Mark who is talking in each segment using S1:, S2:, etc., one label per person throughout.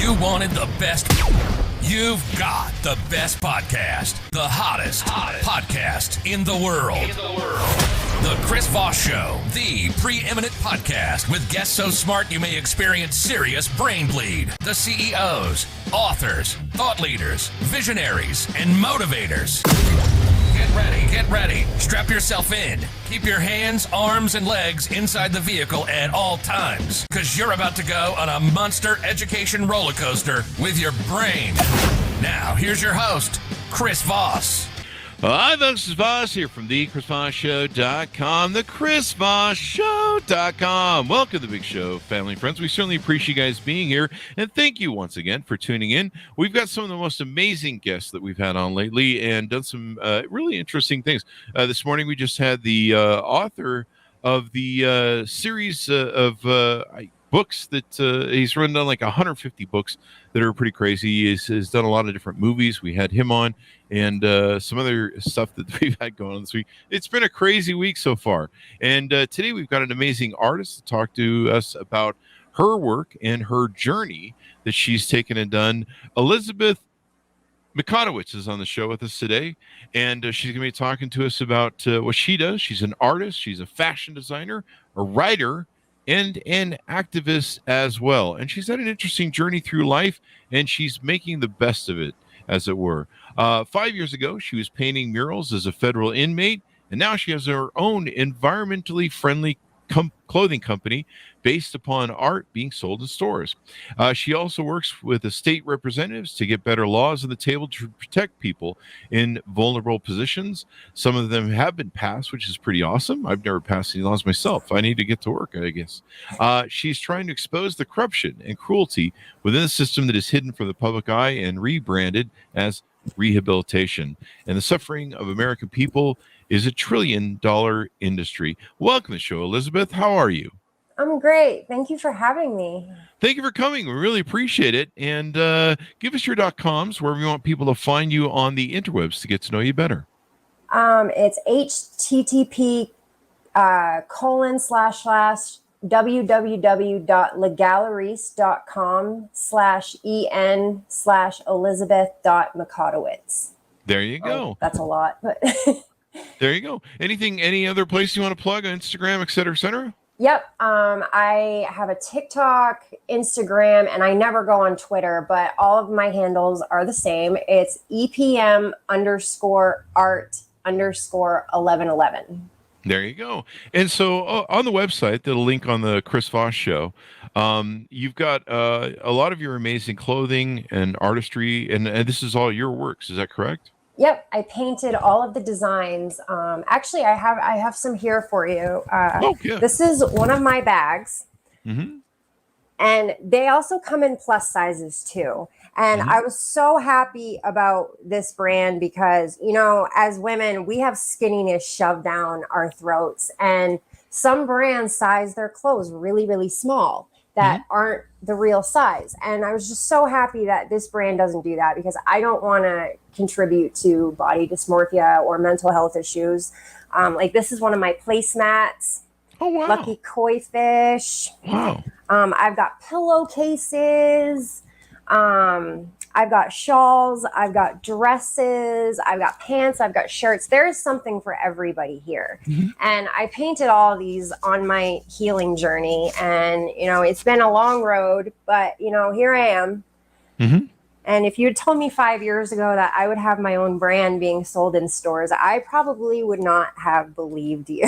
S1: You wanted the best. You've got the best podcast, the hottest podcast in the world. The Chris Voss Show, the preeminent podcast with guests so smart you may experience serious brain bleed. The CEOs, authors, thought leaders, visionaries, and motivators. Get ready. Strap yourself in. Keep your hands, arms, and legs inside the vehicle at all times, because you're about to go on a monster education roller coaster with your brain. Now, here's your host, Chris Voss.
S2: Hi, this is Voss here from the ChrisVossShow.com, the ChrisVossShow.com. Welcome to the big show, family and friends. We certainly appreciate you guys being here, and thank you once again for tuning in. We've got some of the most amazing guests that we've had on lately and done some really interesting things. This morning, we just had the author of the series of books that he's written down like 150 books that are pretty crazy. He has done a lot of different movies. We had him on and some other stuff that we've had going on this week. It's been a crazy week so far. And today we've got an amazing artist to talk to us about her work and her journey that she's taken and done. Elizabeth Mikotowicz is on the show with us today, and she's going to be talking to us about what she does. She's an artist. She's a fashion designer, a writer, and an activist as well. And she's had an interesting journey through life, and she's making the best of it, as it were. 5 years ago, she was painting murals as a federal inmate, and now she has her own environmentally friendly clothing company based upon art being sold in stores. She also works with the state representatives to get better laws on the table to protect people in vulnerable positions. Some of them have been passed, which is pretty awesome. I've never passed any laws myself. I need to get to work, I guess. She's trying to expose the corruption and cruelty within the system that is hidden from the public eye and rebranded as rehabilitation. And the suffering of American people is $1 trillion industry. Welcome to the show, Elizabeth. How are you?
S3: I'm great. Thank you for having me.
S2: Thank you for coming. We really appreciate it. And give us your .coms wherever you want people to find you on the interwebs to get to know you better.
S3: It's http://www.legalerice.com/en/elizabeth.mikotowicz.
S2: There you go.
S3: That's a lot, but
S2: there you go. Any other place you want to plug on Instagram, et cetera, et cetera?
S3: Yep. I have a TikTok, Instagram, and I never go on Twitter, but all of my handles are the same. It's EPM_art_1111.
S2: There you go. And so on the website, the link on the Chris Voss Show, you've got a lot of your amazing clothing and artistry, and this is all your works. Is that correct?
S3: Yep, I painted all of the designs. Actually, I have some here for you.
S2: Yeah.
S3: This is one of my bags.
S2: Mm-hmm.
S3: And they also come in plus sizes too. And I was so happy about this brand because, you know, as women, we have skinniness shoved down our throats. And some brands size their clothes really, really small that aren't the real size. And I was just so happy that this brand doesn't do that because I don't want to contribute to body dysmorphia or mental health issues. Like this is one of my placemats.
S2: Oh, wow.
S3: Lucky koi fish.
S2: Wow.
S3: I've got pillowcases. I've got shawls. I've got dresses. I've got pants. I've got shirts. There is something for everybody here. Mm-hmm. And I painted all these on my healing journey. And, you know, it's been a long road, but, you know, here I am. Mm-hmm. And if you had told me 5 years ago that I would have my own brand being sold in stores, I probably would not have believed you.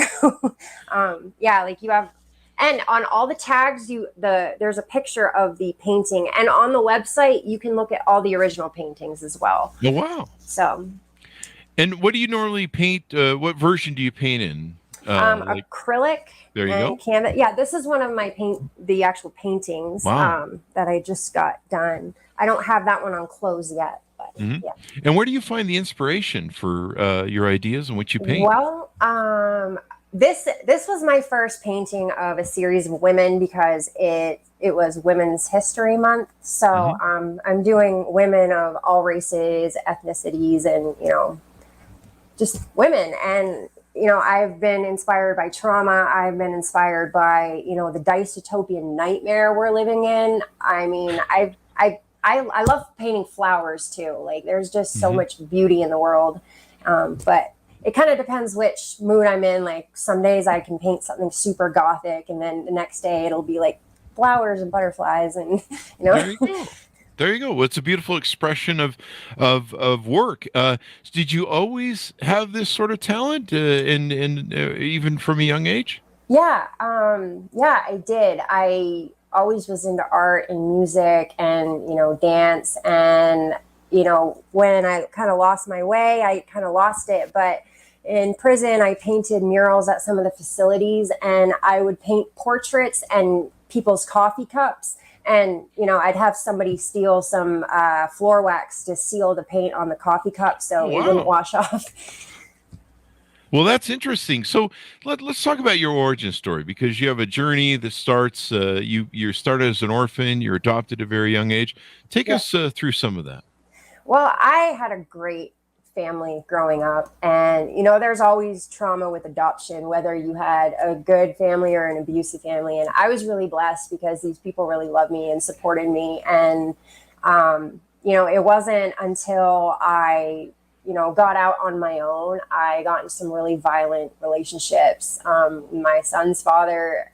S3: Yeah, like you have, and on all the tags, there's a picture of the painting, and on the website you can look at all the original paintings as well.
S2: Oh, wow!
S3: So,
S2: and what do you normally paint? What version do you paint in?
S3: Acrylic.
S2: There you go.
S3: Canvas. Yeah, this is one of my the actual paintings.
S2: Wow.
S3: That I just got done. I don't have that one on clothes yet, but yeah.
S2: And where do you find the inspiration for your ideas and what you paint?
S3: Well, this was my first painting of a series of women because it was Women's History Month. So I'm doing women of all races, ethnicities, and, you know, just women. And, you know, I've been inspired by trauma. I've been inspired by, you know, the dystopian nightmare we're living in. I mean, I love painting flowers too. Like there's just so much beauty in the world. But it kind of depends which mood I'm in. Like some days I can paint something super gothic, and then the next day it'll be like flowers and butterflies, and
S2: There you go. There you go. Well, it's a beautiful expression of work. Did you always have this sort of talent, in even from a young age?
S3: Yeah, I did. I always was into art and music and, dance. And, when I kind of lost my way, I kind of lost it. But in prison, I painted murals at some of the facilities, and I would paint portraits and people's coffee cups. And, I'd have somebody steal some floor wax to seal the paint on the coffee cup so it wouldn't wash off.
S2: Well, that's interesting. So let's talk about your origin story, because you have a journey that starts, you started as an orphan, you're adopted at a very young age. Take us through some of that.
S3: Well, I had a great family growing up, and, there's always trauma with adoption, whether you had a good family or an abusive family. And I was really blessed because these people really loved me and supported me. And, it wasn't until I got out on my own, I got into some really violent relationships. My son's father,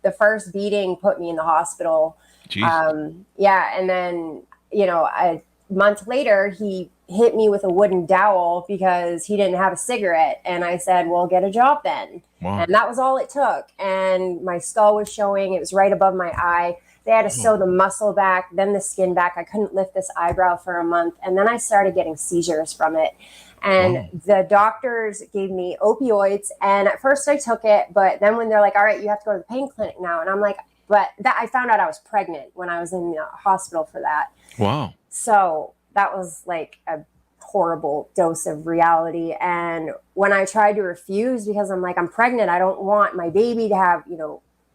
S3: the first beating put me in the hospital. And then, a month later, he hit me with a wooden dowel because he didn't have a cigarette. And I said, well, get a job then.
S2: Wow.
S3: And that was all it took. And my skull was showing. It was right above my eye. They had to sew the muscle back, then the skin back. I couldn't lift this eyebrow for a month. And then I started getting seizures from it. And the doctors gave me opioids. And at first I took it. But then when they're like, all right, you have to go to the pain clinic now. And I'm like, but I found out I was pregnant when I was in the hospital for that.
S2: Wow.
S3: So that was like a horrible dose of reality. And when I tried to refuse, because I'm like, I'm pregnant, I don't want my baby to have,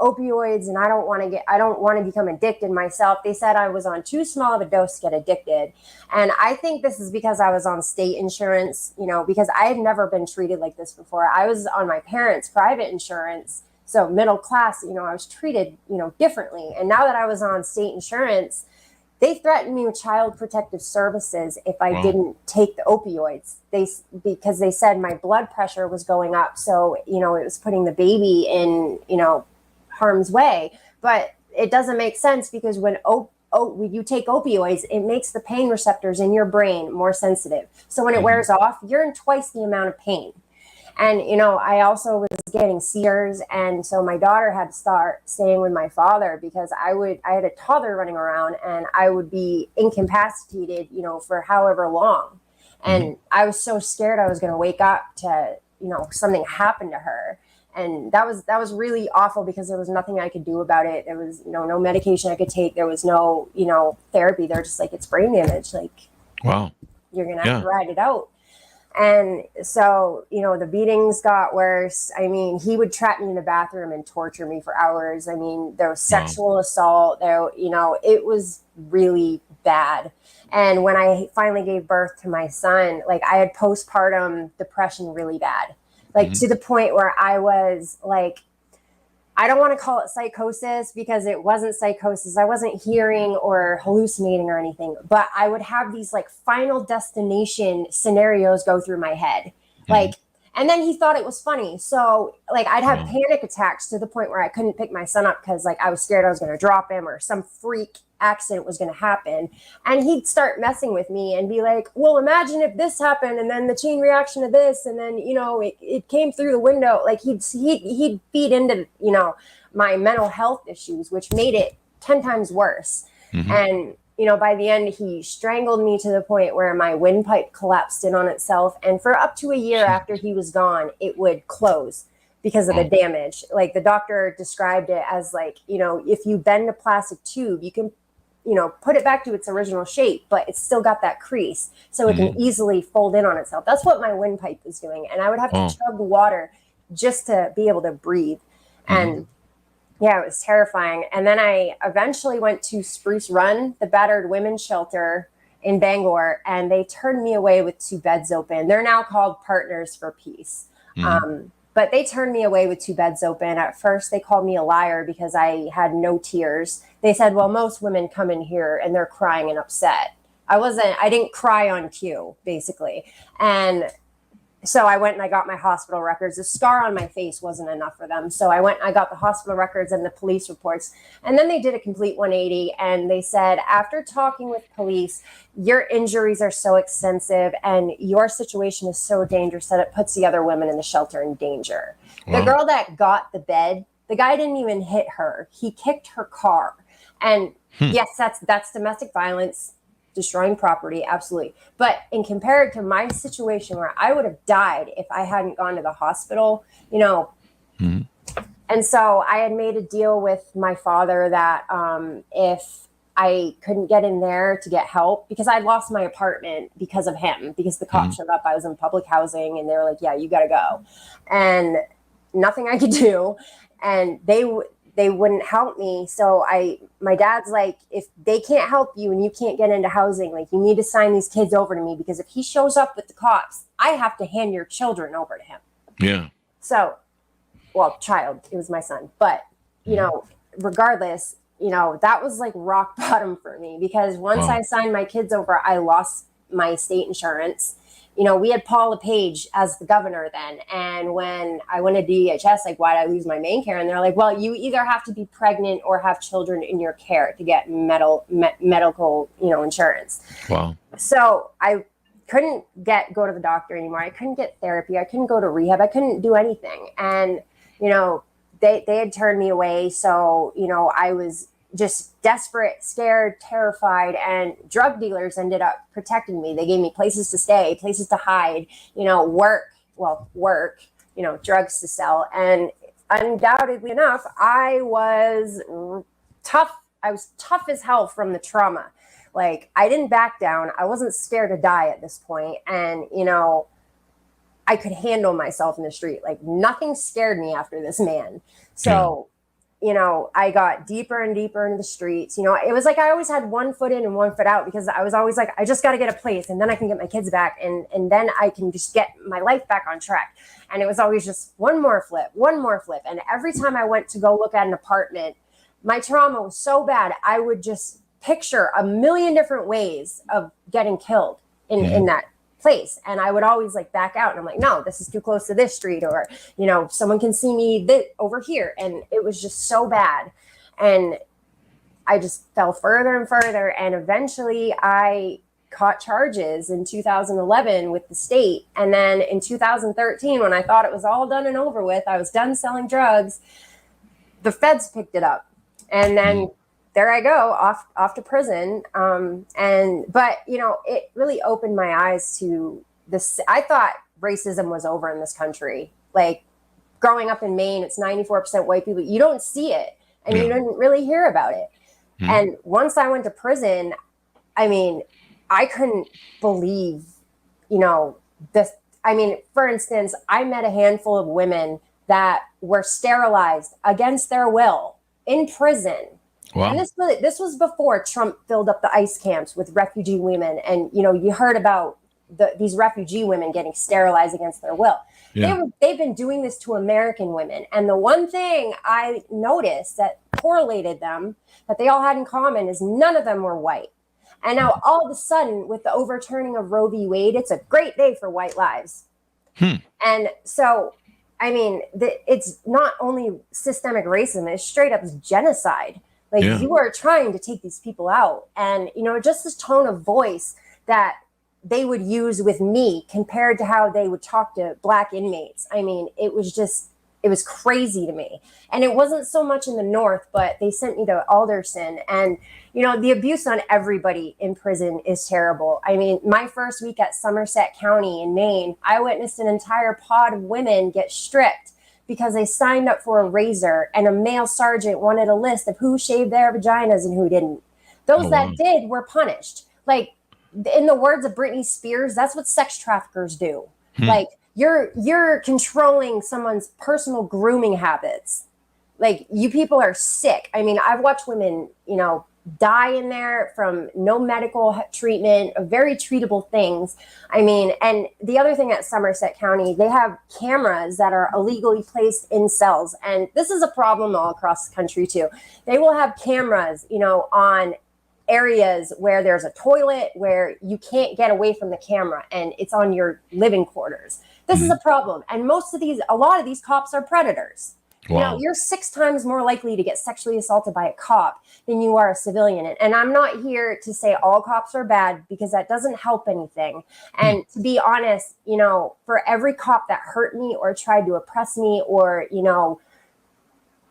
S3: opioids, and I don't want to become addicted myself. They said I was on too small of a dose to get addicted. And I think this is because I was on state insurance, because I had never been treated like this before. I was on my parents' private insurance. So middle class, I was treated, differently. And now that I was on state insurance, they threatened me with child protective services if I didn't take the opioids. Because they said my blood pressure was going up. So, it was putting the baby in, harm's way. But it doesn't make sense, because when you take opioids, it makes the pain receptors in your brain more sensitive. So when it wears off, you're in twice the amount of pain. And, I also was getting seizures. And so my daughter had to start staying with my father, because I had a toddler running around, and I would be incapacitated, for however long. And I was so scared I was going to wake up to, something happened to her. And that was really awful, because there was nothing I could do about it. There was, no medication I could take. There was no, therapy. They're just like, it's brain damage. Like,
S2: wow,
S3: you're going to have to ride it out. And so, the beatings got worse. I mean, he would trap me in the bathroom and torture me for hours. I mean, there was sexual assault there, it was really bad. And when I finally gave birth to my son, like, I had postpartum depression really bad, like to the point where I was like, I don't want to call it psychosis, because it wasn't psychosis. I wasn't hearing or hallucinating or anything, but I would have these like final destination scenarios go through my head. Like, and then he thought it was funny. So like, I'd have panic attacks to the point where I couldn't pick my son up, because like I was scared I was going to drop him or some freak accident was going to happen. And he'd start messing with me and be like, well, imagine if this happened, and then the chain reaction of this, and then, it came through the window. Like he'd feed into, my mental health issues, which made it 10 times worse. And, by the end, he strangled me to the point where my windpipe collapsed in on itself. And for up to a year after he was gone, it would close because of the damage. Like the doctor described it as like, if you bend a plastic tube, you can, put it back to its original shape, but it's still got that crease. So it can easily fold in on itself. That's what my windpipe was doing. And I would have to chug water just to be able to breathe. And yeah, it was terrifying. And then I eventually went to Spruce Run, the battered women's shelter in Bangor, and they turned me away with 2 beds open. They're now called Partners for Peace. But they turned me away with 2 beds open. At first, they called me a liar because I had no tears. they said, well, most women come in here and they're crying and upset. I didn't cry on cue, basically. And so I went and I got my hospital records. The scar on my face wasn't enough for them. So I went and I got the hospital records and the police reports. And then they did a complete 180. And they said, after talking with police, your injuries are so extensive and your situation is so dangerous that it puts the other women in the shelter in danger. Wow. The girl that got the bed, the guy didn't even hit her. He kicked her car. And yes, that's domestic violence. Destroying property, absolutely. But in compared to my situation where I would have died if I hadn't gone to the hospital, and so I had made a deal with my father that if I couldn't get in there to get help, because I lost my apartment because of him, because the cops showed up. I was in public housing and they were like, yeah, you got to go. And nothing I could do. And they wouldn't help me. So my dad's like, if they can't help you and you can't get into housing, like you need to sign these kids over to me, because if he shows up with the cops, I have to hand your children over to him.
S2: Yeah.
S3: So, well, child, it was my son, but regardless, that was like rock bottom for me, because once I signed my kids over, I lost my state insurance. We had Paul LePage as the governor then. And when I went to DHS, like, why did I lose my main care? And they're like, well, you either have to be pregnant or have children in your care to get medical, insurance. Wow. So I couldn't go to the doctor anymore. I couldn't get therapy. I couldn't go to rehab. I couldn't do anything. And, they had turned me away. So, I was just desperate, scared, terrified, and drug dealers ended up protecting me. They gave me places to stay, places to hide, work, drugs to sell. And undoubtedly enough, I was tough. I was tough as hell from the trauma. Like, I didn't back down. I wasn't scared to die at this point. And, I could handle myself in the street. Like, nothing scared me after this man. So, I got deeper and deeper into the streets. It was like I always had one foot in and one foot out, because I was always like, I just got to get a place and then I can get my kids back and then I can just get my life back on track. And it was always just one more flip. And every time I went to go look at an apartment, my trauma was so bad, I would just picture a million different ways of getting killed in that place. And I would always like back out and I'm like, no, this is too close to this street, or, someone can see me over here. And it was just so bad. And I just fell further and further. And eventually I caught charges in 2011 with the state. And then in 2013, when I thought it was all done and over with, I was done selling drugs, the feds picked it up. And then there I go, off to prison. But it really opened my eyes to this. I thought racism was over in this country. Like, growing up in Maine, it's 94% white people. You don't see it, and you don't really hear about it. And once I went to prison, I couldn't believe, this. For instance, I met a handful of women that were sterilized against their will in prison. Wow. And this was before Trump filled up the ICE camps with refugee women. And, you heard about these refugee women getting sterilized against their will. Yeah. They've been doing this to American women. And the one thing I noticed that correlated them, that they all had in common, is none of them were white. And now all of a sudden, with the overturning of Roe v. Wade, it's a great day for white lives. And so, it's not only systemic racism, it's straight up genocide. Like, you are trying to take these people out. And, just this tone of voice that they would use with me compared to how they would talk to Black inmates. It was crazy to me. And it wasn't so much in the North, but they sent me to Alderson. And, the abuse on everybody in prison is terrible. My first week at Somerset County in Maine, I witnessed an entire pod of women get stripped because they signed up for a razor, and a male sergeant wanted a list of who shaved their vaginas and who didn't. Those that did were punished. Like, in the words of Britney Spears, that's what sex traffickers do. Like, you're controlling someone's personal grooming habits. Like, you people are sick. I've watched women, die in there from no medical treatment, very treatable things. I mean, and the other thing at Somerset County, they have cameras that are illegally placed in cells. And this is a problem all across the country too. They will have cameras, on areas where there's a toilet where you can't get away from the camera and it's on your living quarters. This is a problem. And a lot of these cops are predators.
S2: Wow.
S3: You're 6 times more likely to get sexually assaulted by a cop than you are a civilian. And I'm not here to say all cops are bad, because that doesn't help anything. And to be honest, for every cop that hurt me or tried to oppress me or,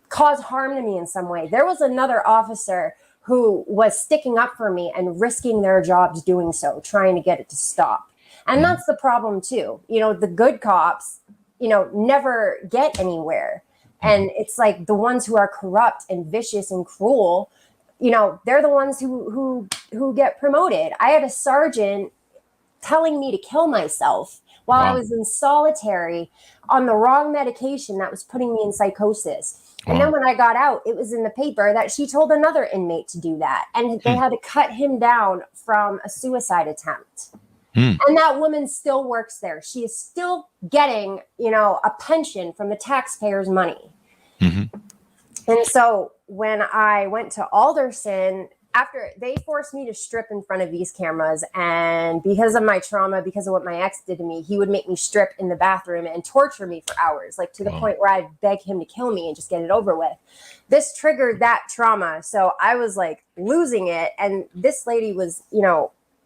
S3: cause harm to me in some way, there was another officer who was sticking up for me and risking their jobs doing so, trying to get it to stop. And that's the problem too. The good cops, never get anywhere. And it's like the ones who are corrupt and vicious and cruel, they're the ones who get promoted. I had a sergeant telling me to kill myself while I was in solitary on the wrong medication that was putting me in psychosis. And then when I got out, it was in the paper that she told another inmate to do that. And they had to cut him down from a suicide attempt. And that woman still works there. She is still getting, a pension from the taxpayers' money. And so when I went to Alderson, after they forced me to strip in front of these cameras, and because of my trauma, because of what my ex did to me, he would make me strip in the bathroom and torture me for hours, like to the point where I'd beg him to kill me and just get it over with. This triggered that trauma. So I was like losing it. And this lady was,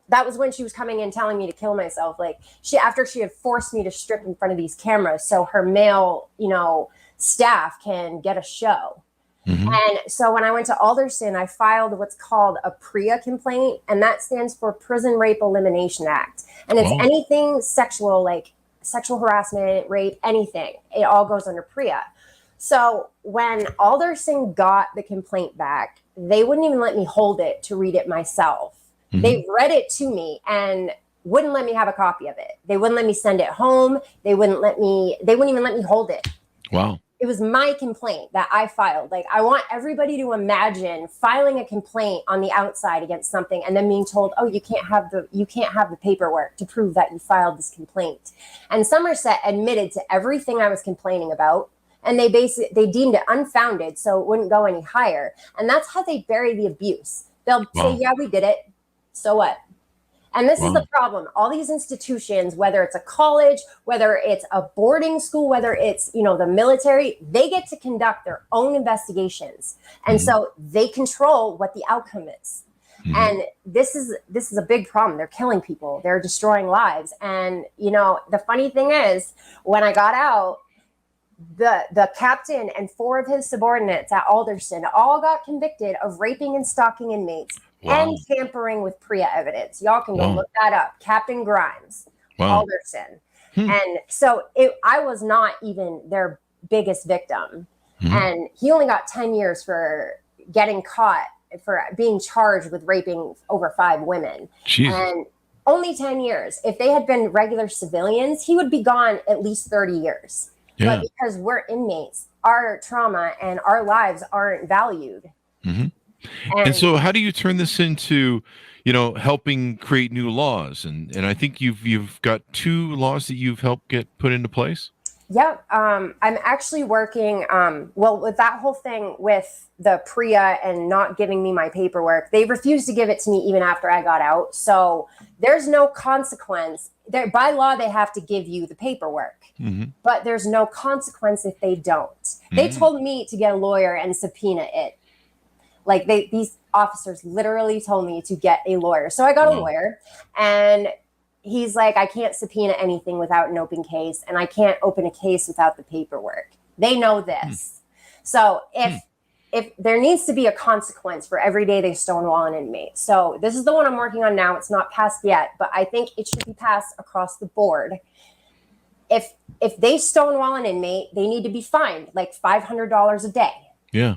S3: that was when she was coming in telling me to kill myself. Like after she had forced me to strip in front of these cameras so her male, staff can get a show. And so when I went to Alderson, I filed what's called a PREA complaint, and that stands for Prison Rape Elimination Act. And it's anything sexual, like sexual harassment, rape, anything. It all goes under PREA. So when Alderson got the complaint back, they wouldn't even let me hold it to read it myself. They read it to me and wouldn't let me have a copy of it. They wouldn't let me send it home. They wouldn't even let me hold it.
S2: Wow.
S3: It was my complaint that I filed. Like, I want everybody to imagine filing a complaint on the outside against something and then being told, oh, you can't have the paperwork to prove that you filed this complaint. And Somerset admitted to everything I was complaining about. And they deemed it unfounded, so it wouldn't go any higher. And that's how they bury the abuse. They'll say, yeah, we did it. So what? And this is the problem. All these institutions, whether it's a college, whether it's a boarding school, whether it's, the military, they get to conduct their own investigations. And so they control what the outcome is. And this is a big problem. They're killing people. They're destroying lives. And, the funny thing is, when I got out, the captain and 4 of his subordinates at Alderson all got convicted of raping and stalking inmates. And tampering with PREA evidence. Y'all can go look that up. Captain Grimes, Alderson. And so I was not even their biggest victim. And he only got 10 years for getting caught, for being charged with raping over 5 women. Jesus. And only 10 years. If they had been regular civilians, he would be gone at least 30 years. But because we're inmates, our trauma and our lives aren't valued.
S2: And so how do you turn this into, helping create new laws? And I think you've got 2 laws that you've helped get put into place.
S3: Yep. I'm actually working, with that whole thing with the PREA and not giving me my paperwork. They refused to give it to me even after I got out. So there's no consequence. By law, they have to give you the paperwork, but there's no consequence if they don't. They told me to get a lawyer and subpoena it. Like these officers literally told me to get a lawyer. So I got a lawyer, and he's like, I can't subpoena anything without an open case, and I can't open a case without the paperwork. They know this. So if there needs to be a consequence for every day they stonewall an inmate. So this is the one I'm working on now. It's not passed yet, but I think it should be passed across the board. If they stonewall an inmate, they need to be fined like $500 a day.
S2: Yeah.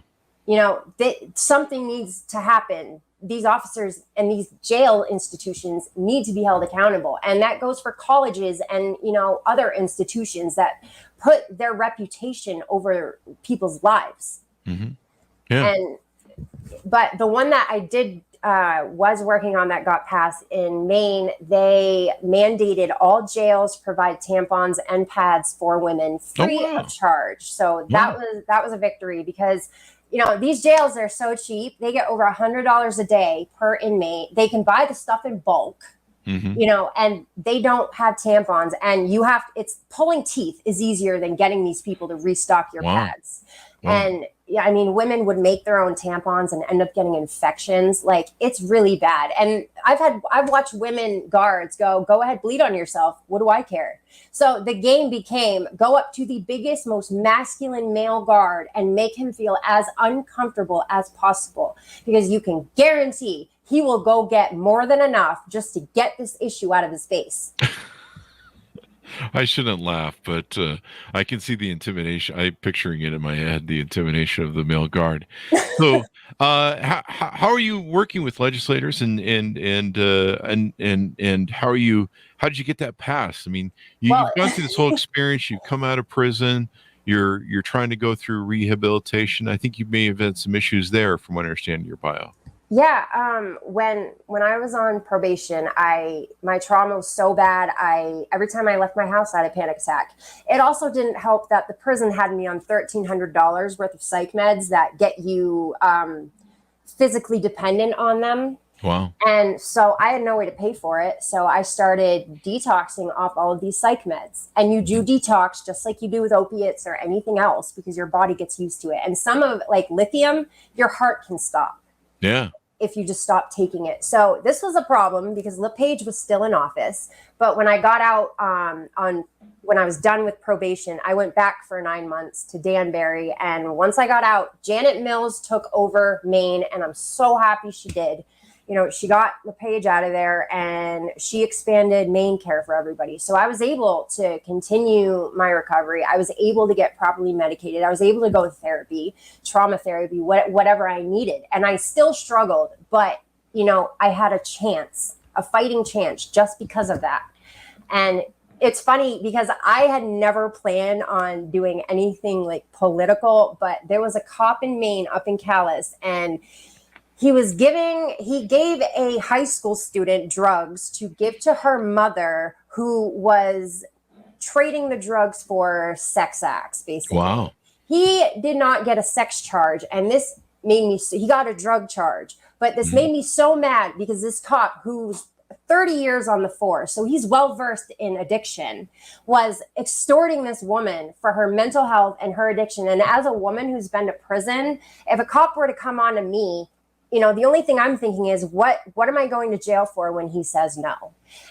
S3: Something needs to happen. These officers and these jail institutions need to be held accountable. And that goes for colleges and, other institutions that put their reputation over people's lives.
S2: Yeah.
S3: And But the one that I did was working on that got passed in Maine, they mandated all jails provide tampons and pads for women free of charge. So that was a victory, because these jails are so cheap. They get over $100 a day per inmate. They can buy the stuff in bulk. And they don't have tampons, and it's pulling teeth is easier than getting these people to restock your pads. And yeah, I mean, women would make their own tampons and end up getting infections. Like, it's really bad. And I've watched women guards go ahead, bleed on yourself. What do I care? So the game became, go up to the biggest, most masculine male guard and make him feel as uncomfortable as possible, because you can guarantee he will go get more than enough just to get this issue out of his face.
S2: I shouldn't laugh, but I can see the intimidation. I'm picturing it in my head, the intimidation of the male guard. So, how are you working with legislators, and how did you get that passed? I mean, you've gone through this whole experience. You've come out of prison. You're trying to go through rehabilitation. I think you may have had some issues there, from what I understand in your bio.
S3: Yeah, when I was on probation, my trauma was so bad. Every time I left my house, I had a panic attack. It also didn't help that the prison had me on $1,300 worth of psych meds that get you physically dependent on them.
S2: Wow.
S3: And so I had no way to pay for it. So I started detoxing off all of these psych meds. And you do detox just like you do with opiates or anything else, because your body gets used to it. And some of, like lithium, your heart can stop.
S2: Yeah.
S3: If you just stop taking it. So this was a problem because LePage was still in office. But when I got out when I was done with probation, I went back for 9 months to Danbury. And once I got out, Janet Mills took over Maine, and I'm so happy she did. She got LePage out of there, and she expanded Maine care for everybody. So I was able to continue my recovery. I was able to get properly medicated. I was able to go to therapy, trauma therapy, whatever I needed. And I still struggled, but, I had a chance, a fighting chance, just because of that. And it's funny because I had never planned on doing anything like political, but there was a cop in Maine up in Calais, and he gave a high school student drugs to give to her mother, who was trading the drugs for sex acts, basically.
S2: Wow.
S3: He did not get a sex charge, and this made me, he got a drug charge, but this made me so mad, because this cop, who's 30 years on the force, so he's well-versed in addiction, was extorting this woman for her mental health and her addiction. And as a woman who's been to prison, if a cop were to come on to me, the only thing I'm thinking is, what am I going to jail for when he says no?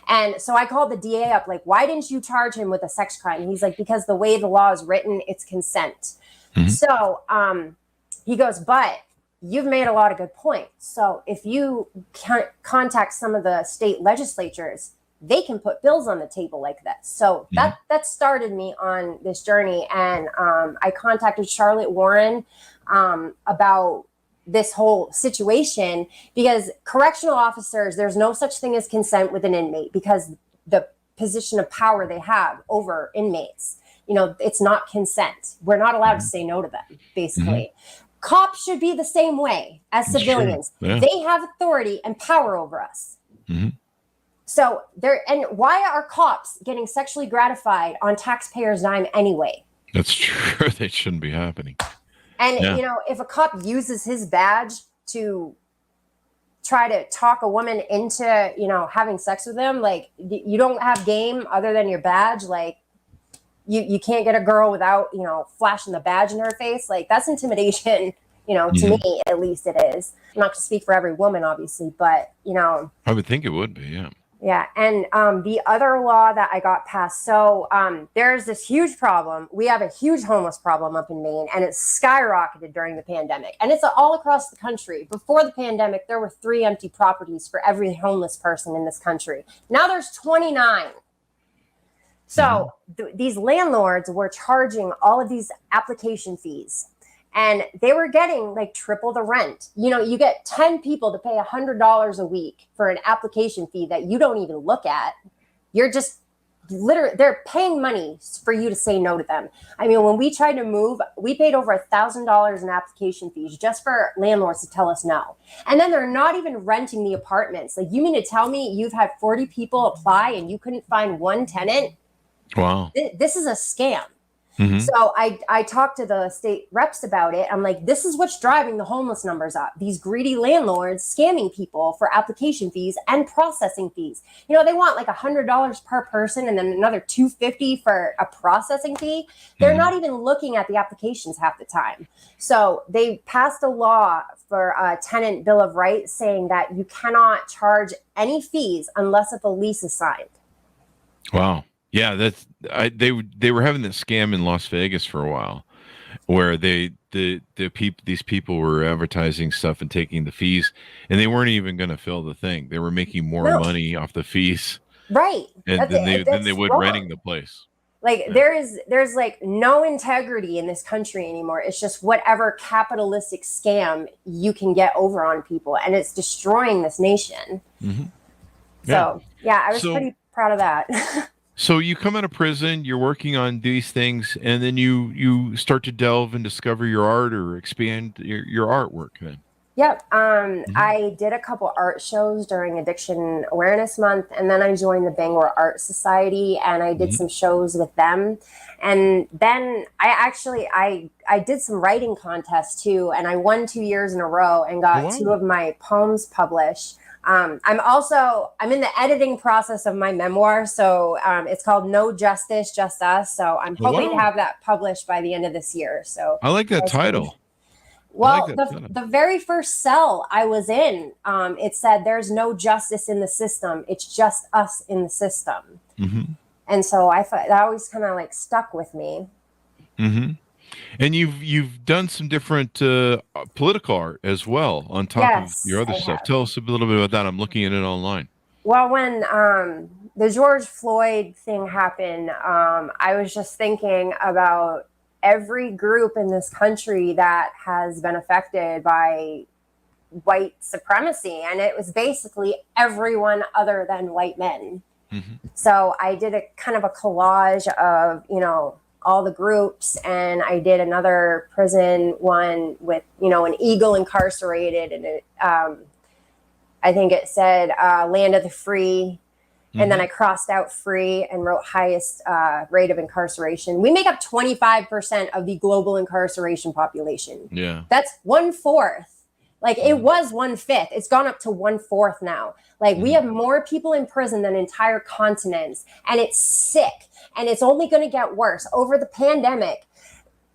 S3: And so I called the DA up, like, why didn't you charge him with a sex crime? And he's like, because the way the law is written, it's consent. So he goes, but you've made a lot of good points. So if you contact some of the state legislatures, they can put bills on the table like this. So that started me on this journey. And I contacted Charlotte Warren about this whole situation, because correctional officers, there's no such thing as consent with an inmate, because the position of power they have over inmates, it's not consent. We're not allowed to say no to them, basically. Cops should be the same way as civilians. Yeah. They have authority and power over us. So and why are cops getting sexually gratified on taxpayers' dime anyway?
S2: That's true. That shouldn't be happening.
S3: And, if a cop uses his badge to try to talk a woman into, having sex with him, like, you don't have game other than your badge. Like, you can't get a girl without, flashing the badge in her face. Like, that's intimidation, to me, at least it is. I'm not to speak for every woman, obviously, but,
S2: I would think it would be, yeah.
S3: Yeah. And the other law that I got passed, so there's this huge problem. We have a huge homeless problem up in Maine, and it's skyrocketed during the pandemic. And it's all across the country. Before the pandemic, there were 3 empty properties for every homeless person in this country. Now there's 29. So these landlords were charging all of these application fees. And they were getting like triple the rent. You get 10 people to pay $100 a week for an application fee that you don't even look at. You're just literally, they're paying money for you to say no to them. I mean, when we tried to move, we paid over $1,000 in application fees just for landlords to tell us no. And then they're not even renting the apartments. Like, you mean to tell me you've had 40 people apply and you couldn't find one tenant?
S2: Wow.
S3: This is a scam.
S2: Mm-hmm.
S3: So I talked to the state reps about it. I'm like, this is what's driving the homeless numbers up. These greedy landlords scamming people for application fees and processing fees. You know, they want like $100 per person and then another $250 for a processing fee. They're not even looking at the applications half the time. So they passed a law for a tenant bill of rights saying that you cannot charge any fees unless if a lease is signed.
S2: Wow. Yeah, they were having this scam in Las Vegas for a while, where these people were advertising stuff and taking the fees, and they weren't even going to fill the thing. They were making more money off the fees,
S3: right?
S2: And then they would renting the place.
S3: Like there's like no integrity in this country anymore. It's just whatever capitalistic scam you can get over on people, and it's destroying this nation.
S2: Mm-hmm.
S3: So yeah, I was pretty proud of that.
S2: So you come out of prison, you're working on these things, and then you start to delve and discover your art or expand your artwork then.
S3: Yep. I did a couple art shows during Addiction Awareness Month, and then I joined the Bangor Art Society, and I did some shows with them. And then I did some writing contests too, and I won 2 years in a row and got 2 of my poems published. I'm in the editing process of my memoir. So it's called No Justice, Just Us. So I'm hoping to have that published by the end of this year. So
S2: I like that title.
S3: Well, the very first cell I was in, it said there's no justice in the system. It's just us in the system. Mm-hmm. And so I thought that always kind of like stuck with me.
S2: Mm-hmm. And you've done some different political art as well on top of your other stuff. Tell us a little bit about that. I'm looking at it online. Well,
S3: when the George Floyd thing happened, I was just thinking about every group in this country that has been affected by white supremacy. And it was basically everyone other than white men. Mm-hmm. So I did a kind of a collage of, all the groups, and I did another prison one with, an eagle incarcerated, and it, I think it said land of the free. Mm-hmm. And then I crossed out free and wrote highest rate of incarceration. We make up 25% of the global incarceration population. Yeah. That's 1/4. Like it was 1/5. It's gone up to 1/4 now. Like we have more people in prison than entire continents, and it's sick. And it's only going to get worse. Over the pandemic,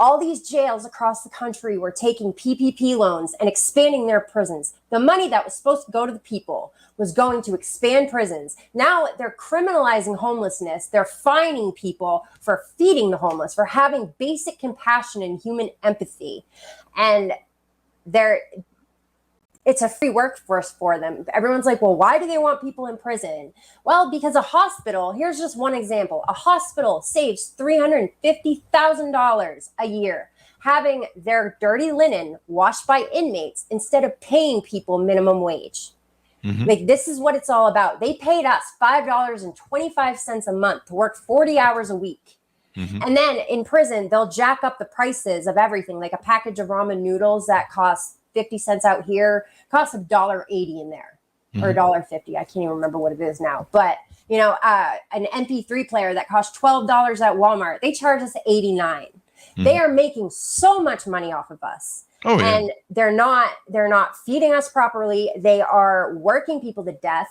S3: all these jails across the country were taking PPP loans and expanding their prisons. The money that was supposed to go to the people was going to expand prisons. Now they're criminalizing homelessness. They're fining people for feeding the homeless, for having basic compassion and human empathy. And it's a free workforce for them. Everyone's like, well, why do they want people in prison? Well, because a hospital, here's just one example. A hospital saves $350,000 a year having their dirty linen washed by inmates instead of paying people minimum wage. Mm-hmm. Like, this is what it's all about. They paid us $5.25 a month to work 40 hours a week. Mm-hmm. And then in prison, they'll jack up the prices of everything. Like a package of ramen noodles that costs 50 cents out here costs $1.80 in there, or $1.50. I can't even remember what it is now. But an MP3 player that costs $12 at Walmart, they charge us $89. Mm-hmm. They are making so much money off of us. Oh, yeah. And they're not feeding us properly. They are working people to death.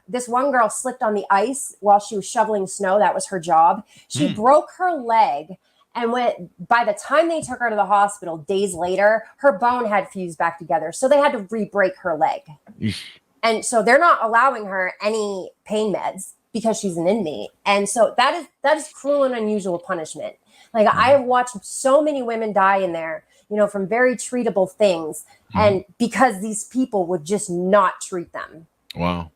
S3: This one girl slipped on the ice while she was shoveling snow. That was her job. She broke her leg. And by the time they took her to the hospital, days later, her bone had fused back together. So they had to re-break her leg. And so they're not allowing her any pain meds because she's an inmate. And so that is cruel and unusual punishment. Like I have watched so many women die in there, from very treatable things. And because these people would just not treat them.
S2: Wow.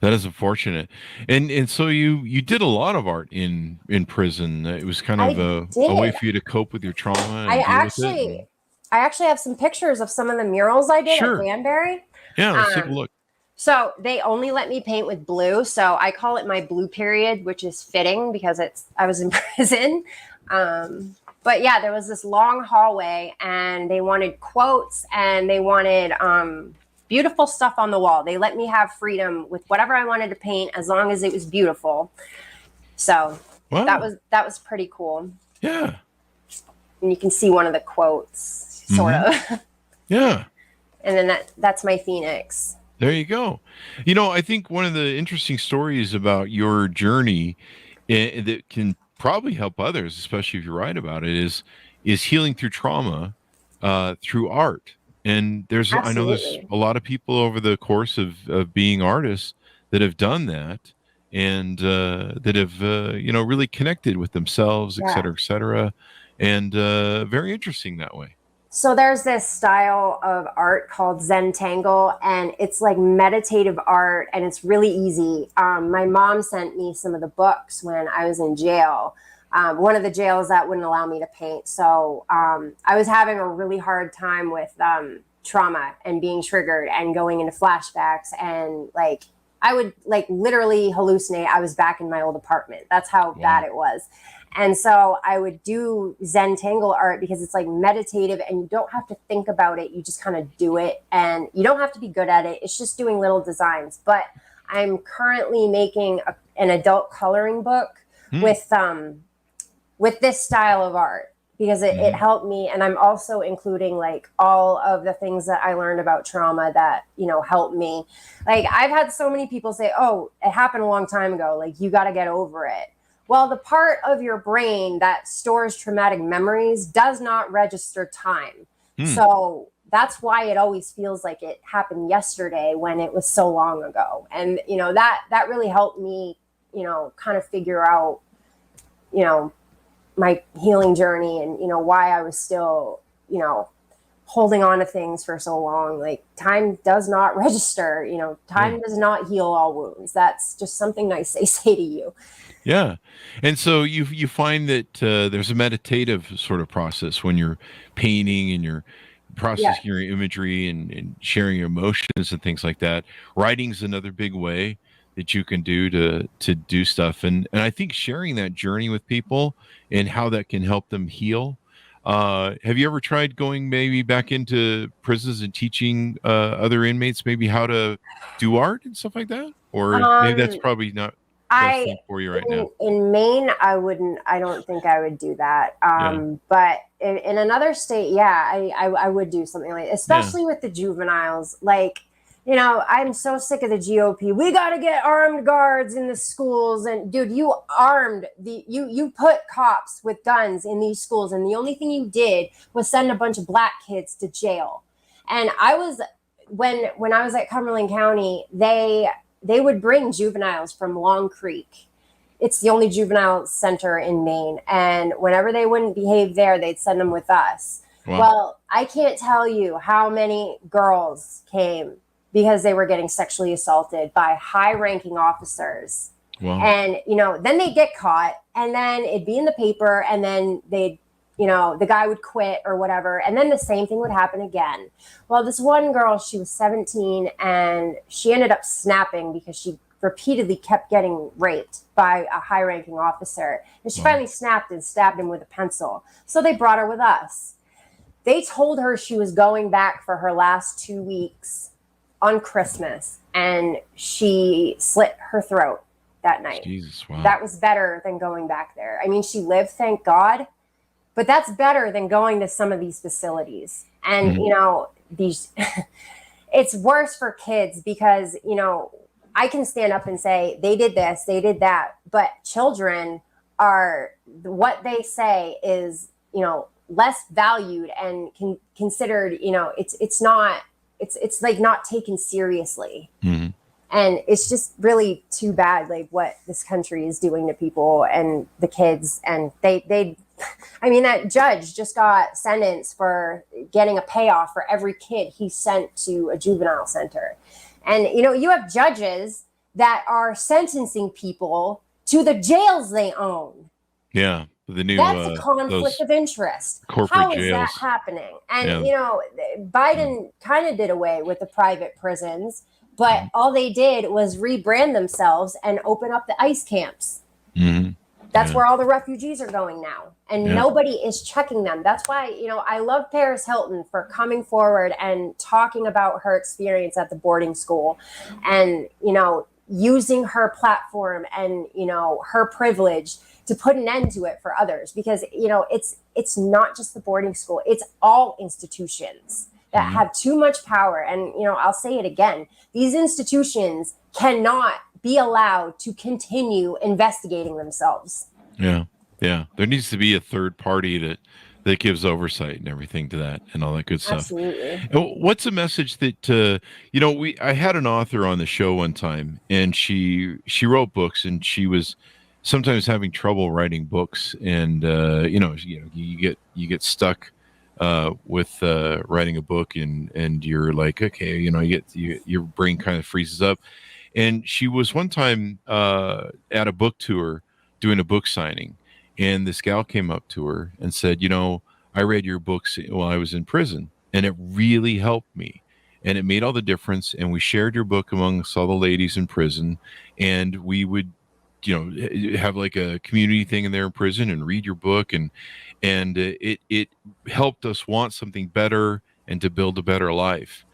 S2: That is unfortunate. And so you did a lot of art in prison. It was kind of a way for you to cope with your trauma.
S3: I actually have some pictures of some of the murals I did at Danbury.
S2: Yeah, let's take a look.
S3: So they only let me paint with blue. So I call it my blue period, which is fitting because I was in prison. But yeah, there was this long hallway and they wanted quotes and they wanted beautiful stuff on the wall. They let me have freedom with whatever I wanted to paint as long as it was beautiful. So
S2: Wow.
S3: that was pretty cool.
S2: Yeah.
S3: And you can see one of the quotes, sort of.
S2: Yeah.
S3: And then that's my phoenix.
S2: There you go. You know, I think one of the interesting stories about your journey that can probably help others, especially if you write about it, is healing through trauma through art. And I know there's a lot of people over the course of being artists that have done that and that have, really connected with themselves, et cetera, and very interesting that way.
S3: So there's this style of art called Zentangle, and it's like meditative art, and it's really easy. My mom sent me some of the books when I was in jail. One of the jails that wouldn't allow me to paint. So I was having a really hard time with trauma and being triggered and going into flashbacks, and like I would like literally hallucinate I was back in my old apartment. That's how bad it was. And so I would do Zentangle art because it's like meditative and you don't have to think about it. You just kind of do it and you don't have to be good at it. It's just doing little designs. But I'm currently making an adult coloring book with this style of art because it helped me. And I'm also including like all of the things that I learned about trauma that, helped me. Like I've had so many people say, oh, it happened a long time ago. Like you got to get over it. Well, the part of your brain that stores traumatic memories does not register time. So that's why it always feels like it happened yesterday when it was so long ago. And, that really helped me, kind of figure out, my healing journey and, why I was still, holding on to things for so long. Like time does not register, time does not heal all wounds. That's just something nice they say to you.
S2: Yeah. And so you find that there's a meditative sort of process when you're painting and you're processing your imagery and sharing your emotions and things like that. Writing's another big way that you can do to do stuff. And I think sharing that journey with people and how that can help them heal. Have you ever tried going maybe back into prisons and teaching other inmates maybe how to do art and stuff like that? Or maybe that's probably not for you right now.
S3: In Maine, I don't think I would do that. But in another state, I would do something like, especially with the juveniles. Like, I'm so sick of the GOP. We got to get armed guards in the schools. And dude, you put cops with guns in these schools. And the only thing you did was send a bunch of black kids to jail. And when I was at Cumberland County, they would bring juveniles from Long Creek. It's the only juvenile center in Maine. And whenever they wouldn't behave there, they'd send them with us. Wow. Well, I can't tell you how many girls came because they were getting sexually assaulted by high-ranking officers. Wow. And, then they'd get caught and then it'd be in the paper and then they'd, the guy would quit or whatever. And then the same thing would happen again. Well, this one girl, she was 17 and she ended up snapping because she repeatedly kept getting raped by a high-ranking officer. And she finally snapped and stabbed him with a pencil. So they brought her with us. They told her she was going back for her last 2 weeks on Christmas, and she slit her throat that night. Jesus, wow. That was better than going back there. I mean, she lived, thank God, but that's better than going to some of these facilities. And, these, it's worse for kids because, I can stand up and say, they did this, they did that, but children are, what they say is, less valued and considered, it's like not taken seriously. Mm-hmm. And it's just really too bad, like what this country is doing to people and the kids. And that judge just got sentenced for getting a payoff for every kid he sent to a juvenile center. And, you have judges that are sentencing people to the jails they own.
S2: Yeah.
S3: That's a conflict of interest.
S2: How
S3: is
S2: jails.
S3: that happening? And, Biden kind of did away with the private prisons, But all they did was rebrand themselves and open up the ICE camps.
S2: Mm-hmm.
S3: That's where all the refugees are going now. And nobody is checking them. That's why, I love Paris Hilton for coming forward and talking about her experience at the boarding school and, using her platform and, her privilege to put an end to it for others. Because, it's not just the boarding school. It's all institutions that have too much power. And, I'll say it again. These institutions cannot be allowed to continue investigating themselves.
S2: Yeah. There needs to be a third party that gives oversight and everything to that and all that good stuff.
S3: Absolutely.
S2: What's a message that I had an author on the show one time, and she wrote books, and she was sometimes having trouble writing books, and you get stuck with writing a book, and you're like, okay, your brain kind of freezes up. And she was one time at a book tour doing a book signing, and this gal came up to her and said, I read your books while I was in prison, and it really helped me, and it made all the difference. And we shared your book amongst all the ladies in prison, and we would have like a community thing in there in prison and read your book, and it helped us want something better and to build a better life.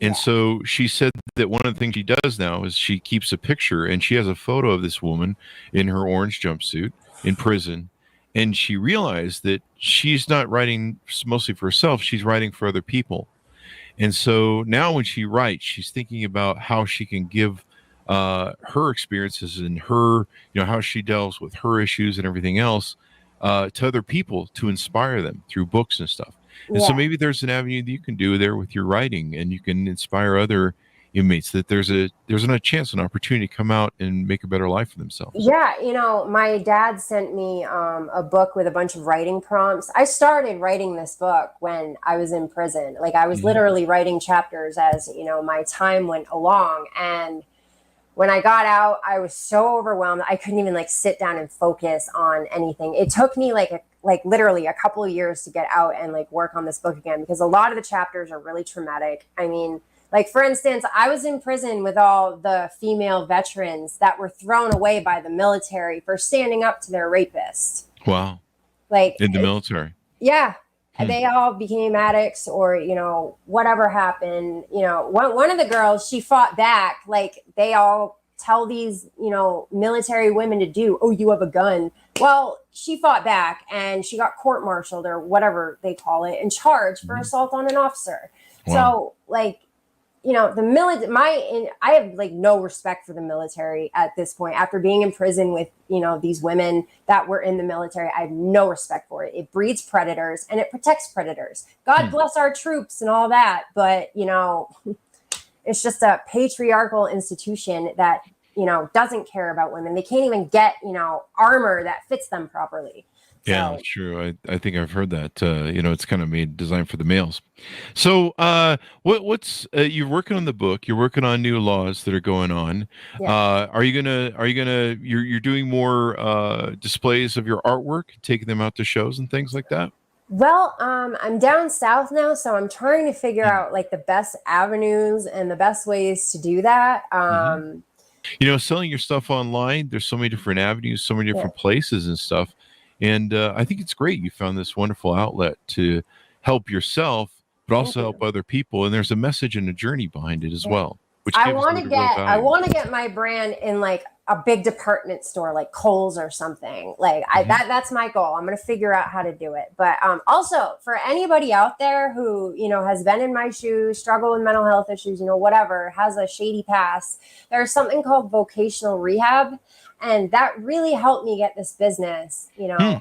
S2: And so she said that one of the things she does now is she keeps a picture, and she has a photo of this woman in her orange jumpsuit in prison. And she realized that she's not writing mostly for herself, she's writing for other people. And so now when she writes, she's thinking about how she can give her experiences and her, how she deals with her issues and everything else to other people to inspire them through books and stuff. And so maybe there's an avenue that you can do there with your writing, and you can inspire other inmates that there's a chance, an opportunity to come out and make a better life for themselves.
S3: Yeah. My dad sent me a book with a bunch of writing prompts. I started writing this book when I was in prison. Like I was literally writing chapters as, my time went along. And when I got out, I was so overwhelmed. I couldn't even sit down and focus on anything. It took me literally a couple of years to get out and work on this book again, because a lot of the chapters are really traumatic. I mean, for instance, I was in prison with all the female veterans that were thrown away by the military for standing up to their rapist.
S2: Wow. In the military.
S3: Yeah. They all became addicts or, whatever happened. One of the girls, she fought back. They all tell these, military women to do, oh, you have a gun. Well, she fought back and she got court-martialed or whatever they call it and charged for assault on an officer. Wow. So the military, I have no respect for the military at this point. After being in prison with, these women that were in the military, I have no respect for it. It breeds predators and it protects predators. God bless our troops and all that. But, it's just a patriarchal institution that, doesn't care about women. They can't even get, armor that fits them properly.
S2: Yeah, that's true. I think I've heard that. It's kind of designed for the males. So, what's you're working on the book? You're working on new laws that are going on. Yeah. You're doing more displays of your artwork, taking them out to shows and things like that?
S3: Well, I'm down south now, so I'm trying to figure out the best avenues and the best ways to do that.
S2: Selling your stuff online, there's so many different avenues, so many different places and stuff. And I think it's great you found this wonderful outlet to help yourself, but also help other people. And there's a message and a journey behind it as well. Which
S3: I want to get my brand in a big department store like Kohl's or something. That's my goal. I'm going to figure out how to do it. But also for anybody out there who, has been in my shoes, struggle with mental health issues, whatever, has a shady past, there's something called Vocational Rehab. And that really helped me get this business,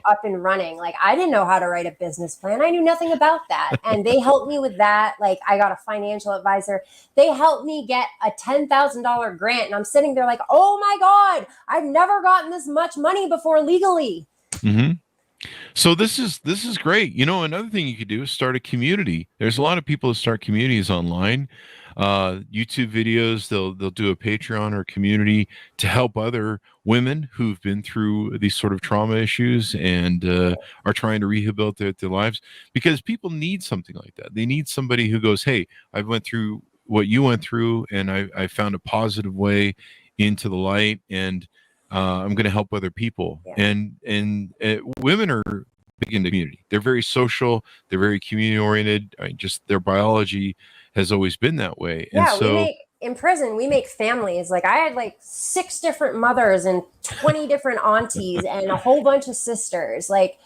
S3: up and running. I didn't know how to write a business plan. I knew nothing about that. And they helped me with that. I got a financial advisor. They helped me get a $10,000 grant. And I'm sitting there oh my God, I've never gotten this much money before legally.
S2: Mm-hmm. So this is great. Another thing you could do is start a community. There's a lot of people that start communities online. YouTube videos, they'll do a Patreon or community to help other women who've been through these sort of trauma issues and are trying to rehabilitate their lives, because people need something like that. They need somebody who goes, hey, I went through what you went through, and I found a positive way into the light, and I'm going to help other people.
S3: Yeah.
S2: And women are big in the community. They're very social. They're very community oriented. I mean, just their biology has always been that way.
S3: Yeah,
S2: and so
S3: in prison, we make families. Like I had like 6 different mothers and 20 different aunties and a whole bunch of sisters. Like,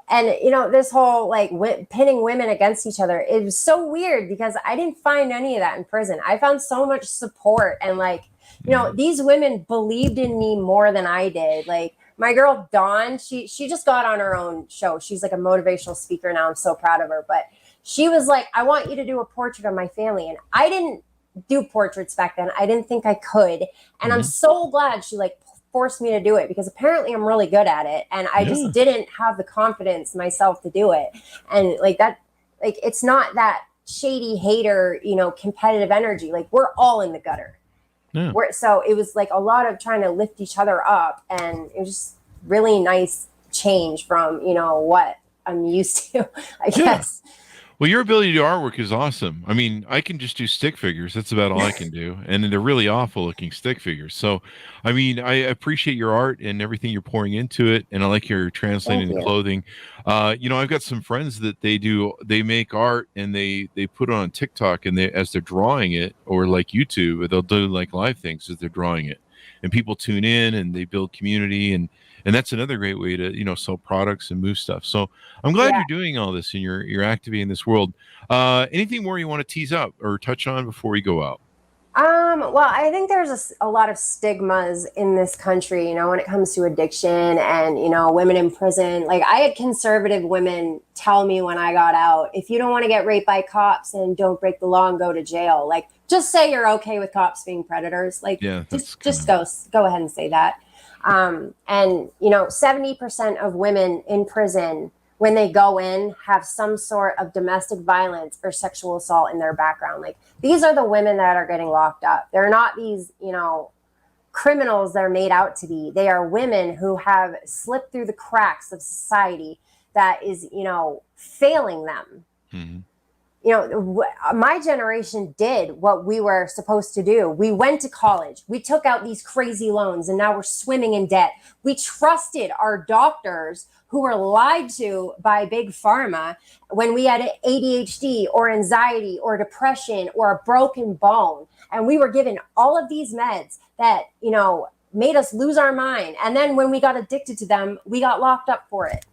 S3: and you know, this whole like pinning women against each other, it was so weird because I didn't find any of that in prison. I found so much support, and like, you know, these women believed in me more than I did. Like my girl Dawn, she just got on her own show. She's like a motivational speaker now. I'm so proud of her. But she was like, I want you to do a portrait of my family. And I didn't do portraits back then. I didn't think I could. And I'm so glad she like forced me to do it, because apparently I'm really good at it. And I just didn't have the confidence myself to do it. And like that, like, it's not that shady hater, you know, competitive energy. Like we're all in the gutter. Yeah. So it was like a lot of trying to lift each other up, and it was just really nice change from, you know, what I'm used to, I guess.
S2: Well, your ability to do artwork is awesome. I mean, I can just do stick figures. That's about all I can do. And they're really awful looking stick figures. So, I mean, I appreciate your art and everything you're pouring into it. And I like your translating the clothing. You know, I've got some friends that they make art and they put it on TikTok, and as they're drawing it, or like YouTube, they'll do like live things as they're drawing it. And people tune in and they build community, and that's another great way to, you know, sell products and move stuff. So I'm glad you're doing all this and you're activating this world. Anything more you want to tease up or touch on before we go out?
S3: Well, I think there's a lot of stigmas in this country, you know, when it comes to addiction and, you know, women in prison. Like I had conservative women tell me when I got out, if you don't want to get raped by cops, and don't break the law and go to jail, like just say you're okay with cops being predators. Like just go ahead and say that. And, you know, 70% of women in prison, when they go in, have some sort of domestic violence or sexual assault in their background. Like these are the women that are getting locked up. They're not these, you know, criminals they're made out to be. They are women who have slipped through the cracks of society that is, you know, failing them. Mm-hmm. You know, my generation did what we were supposed to do. We went to college. We took out these crazy loans, and now we're swimming in debt. We trusted our doctors, who were lied to by big pharma when we had ADHD or anxiety or depression or a broken bone. And we were given all of these meds that, you know, made us lose our mind. And then when we got addicted to them, we got locked up for it.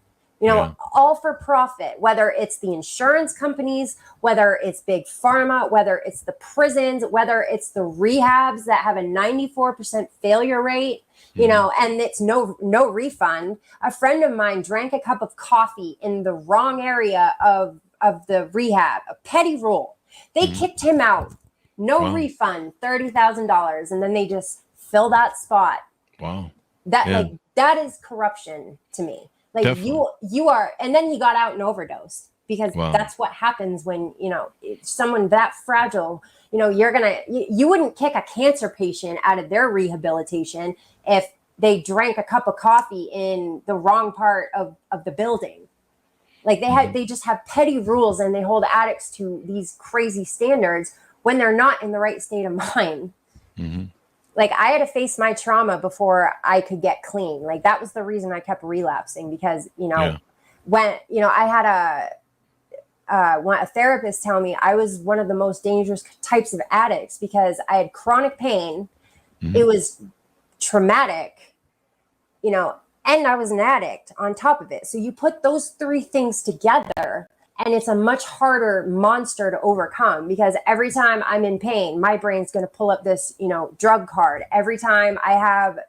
S3: You know, all for profit, whether it's the insurance companies, whether it's big pharma, whether it's the prisons, whether it's the rehabs that have a 94% failure rate, you know, and it's no refund. A friend of mine drank a cup of coffee in the wrong area of the rehab, a petty rule. They kicked him out. No refund, $30,000. And then they just fill that spot. Wow. That is corruption to me. Like definitely. you are, and then he got out and overdosed, because that's what happens when, you know, someone that fragile, you know, you wouldn't kick a cancer patient out of their rehabilitation if they drank a cup of coffee in the wrong part of the building. Like they just have petty rules, and they hold addicts to these crazy standards when they're not in the right state of mind. Mm-hmm. Like I had to face my trauma before I could get clean. Like that was the reason I kept relapsing, because, you know, when, you know, I had a therapist tell me I was one of the most dangerous types of addicts, because I had chronic pain. Mm-hmm. It was traumatic, you know, and I was an addict on top of it. So you put those 3 things together, and it's a much harder monster to overcome, because every time I'm in pain, my brain's going to pull up this, you know, drug card. Every time I have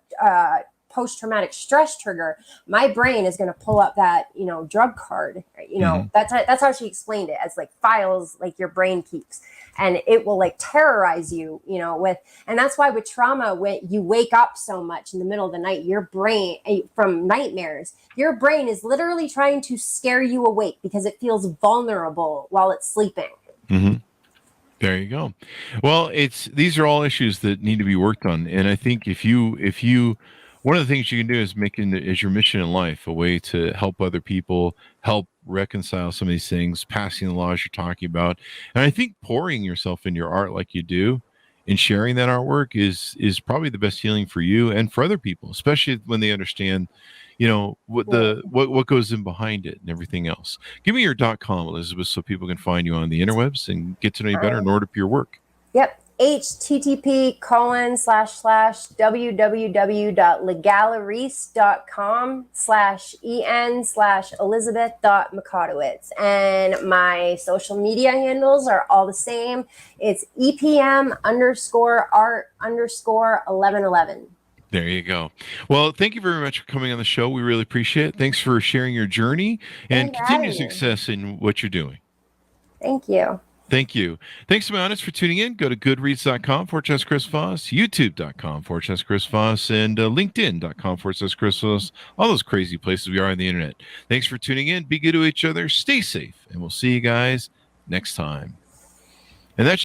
S3: post-traumatic stress trigger, my brain is going to pull up that, you know, drug card. You know, that's how she explained it, as like files like your brain keeps, and it will like terrorize you, you know, and that's why with trauma, when you wake up so much in the middle of the night, your brain, from nightmares, your brain is literally trying to scare you awake, because it feels vulnerable while it's sleeping.
S2: Mm-hmm. There you go. Well, these are all issues that need to be worked on. And I think if you one of the things you can do is make it as your mission in life, a way to help other people, help reconcile some of these things, passing the laws you're talking about. And I think pouring yourself in your art like you do and sharing that artwork is probably the best healing for you and for other people, especially when they understand, what goes in behind it and everything else. Give me your .com, Elizabeth, so people can find you on the interwebs and get to know you better and order up your work.
S3: Yep. http://www.legalaries.com/en/elizabeth.mikotowicz. And my social media handles are all the same. It's EPM_art_1111.
S2: There you go. Well, thank you very much for coming on the show. We really appreciate it. Thanks for sharing your journey and continued success in what you're doing.
S3: Thank you.
S2: Thank you. Thanks to my audience for tuning in. Go to goodreads.com/Chris Voss, youtube.com/Chris Voss, and linkedin.com/Chris Voss. All those crazy places we are on the internet. Thanks for tuning in. Be good to each other. Stay safe. And we'll see you guys next time. And that's